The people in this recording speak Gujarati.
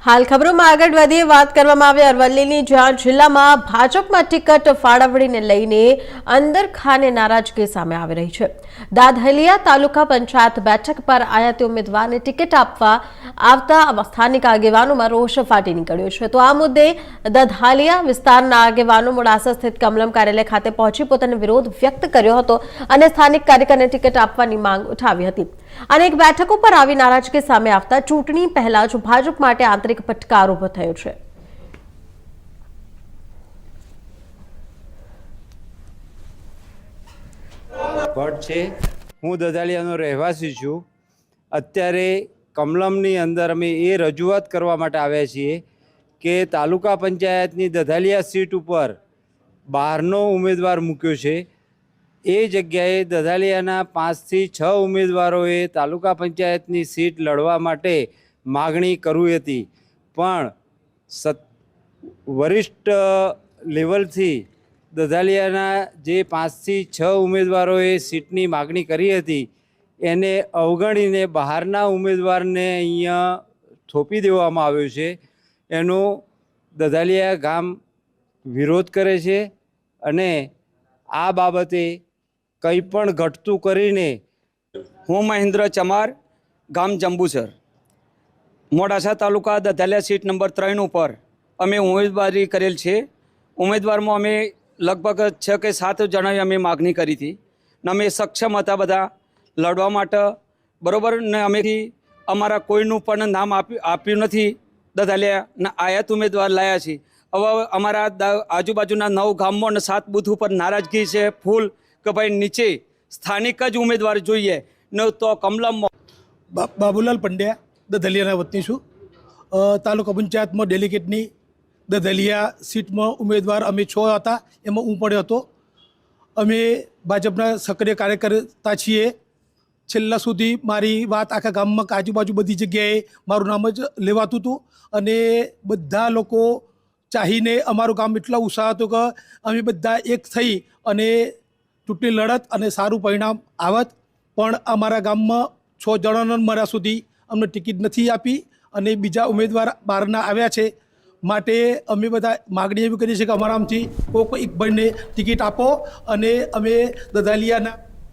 हाल खबरों में आगळ वधीए વાત કરવામાં આવે અરવલ્લીની, જ્યાં જિલ્લામાં ભાજપમાં ટિકિટ ફાળવણીને લઈને અંદરખાને નારાજગી સામે આવી રહી છે। દાધલિયા તાલુકા પંચાયત બેઠક પર આયાતી ઉમેદવારને ટિકિટ આપવા આવતા સ્થાનિક આગેવાનોમાં રોષ ફાટી નીકળ્યો છે। તો આ મુદ્દે દાધલિયા વિસ્તારના આગેવાનો મોડાસા સ્થિત કમલમ કાર્યાલય ખાતે પહોંચી પોતાનો વિરોધ વ્યક્ત કર્યો હતો અને સ્થાનિક કાર્યકરને ટિકિટ આપવાની માંગ ઉઠાવી હતી। અનેક બેઠકો પર આવી નારાજગી સામે આવતા ચૂંટણી પહેલા જ ભાજપ માટે આંતરિક પડકાર ઉભો થયો છે। ભટ્ટ છે, હું દધાલિયાનો રહેવાસી છું। અત્યારે કમલમની અંદર અમે એ રજૂઆત કરવા માટે આવ્યા છીએ કે તાલુકા પંચાયતની દધાલિયા સીટ ઉપર બહારનો ઉમેદવાર મૂક્યો છે। એ જગ્યાએ દધાલિયાના 5 થી 6 ઉમેદવારોએ તાલુકા પંચાયતની સીટ લડવા માટે માગણી કરવી હતી, પણ વરિષ્ઠ લેવલથી દધાલિયાના જે 5 થી 6 ઉમેદવારોએ સીટની માગણી કરી હતી એને અવગણીને બહારના ઉમેદવારને અહીંયા થોપી દેવામાં આવ્યો છે। એનો દધાલિયા ગામ વિરોધ કરે છે અને આ બાબતે કંઈ પણ ઘટતું કરીને હું મહેન્દ્ર ચમાર, ગામ જંબુસર, મોડાસા તાલુકા દધાલિયા સીટ નંબર 3 ઉપર અમે ઉમેદવારી કરેલ છે। ઉમેદવારમાં અમે લગભગ 6 કે 7 જણાએ અમે માગણી કરી હતી ને અમે સક્ષમ હતા બધા લડવા માટે, બરાબર ને। અમે અમારા કોઈનું પણ નામ આપ્યું નથી। દધાલિયાના આયાત ઉમેદવાર લાયા છીએ। હવે અમારા આજુબાજુના 9 ગામમાં અને 7 બૂથ ઉપર નારાજગી છે ફૂલ કે ભાઈ નીચે સ્થાનિક જ ઉમેદવાર જોઈએ ને। તો કમલમમાં બાબુલાલ પંડ્યા દધાલિયાના વતની છું। તાલુકા પંચાયતમાં ડેલિગેટની દધાલિયા સીટમાં ઉમેદવાર અમે 6 હતા, એમાં હું પણ હતો। અમે ભાજપના સક્રિય કાર્યકર્તા છીએ। છેલ્લા સુધી મારી વાત આખા ગામમાં આજુબાજુ બધી જગ્યાએ મારું નામ જ લેવાતું હતું અને બધા લોકો ચાહીને અમારું ગામ એટલા ઉત્સાહ હતો કે અમે બધા એક થઈ અને ચૂંટણી લડત અને સારું પરિણામ આવત। પણ અમારા ગામમાં 6 જણાનો મારા સુધી અમને ટિકિટ નથી આપી અને બીજા ઉમેદવાર બહારના આવ્યા છે। માટે અમે બધા માગણી એવી કરીએ છીએ કે અમારામાંથી કોઈ એક ભાઈને ટિકિટ આપો અને અમે દધાલિયાના